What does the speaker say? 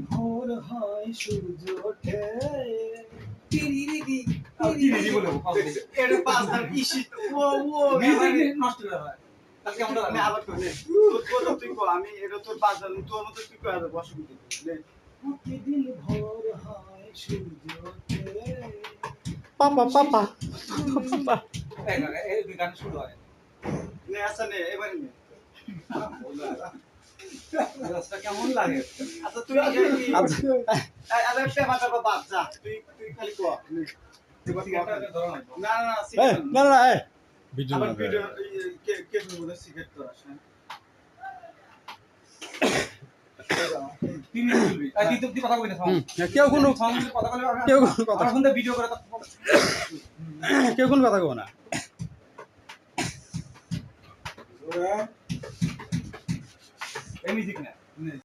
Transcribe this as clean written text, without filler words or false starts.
ভোর হয় সূর্য ওঠে এটা পাঁচ আর ইসি ও নষ্ট হয়ে হয় কালকে আমরা আমি আবার কই তুই কো আমি এটা তোর পাঁচ আর তোর মতো তুই কই আর অসুবিধা নেই প্রতিদিন ভোর হয় সূর্য ওঠে পাপা এই দুই গান শুরু হয় নে আসা নে এবারে নে রাস্তা কেমন লাগে আচ্ছা তুই আরে একটা মাথা বাদ যা তুই খালি কো না না না ভিডিও আবার না ভিডিও কে বলে সিগারেট করাস হ্যাঁ তিন মিনিট চলবে আর তুই কথা কইনা কেউ কোনো কথা বলে কেউ কোনো কথা আমার ফোন দিয়ে ভিডিও করে কেউ কোনো কথা কও না এই মিউজিক না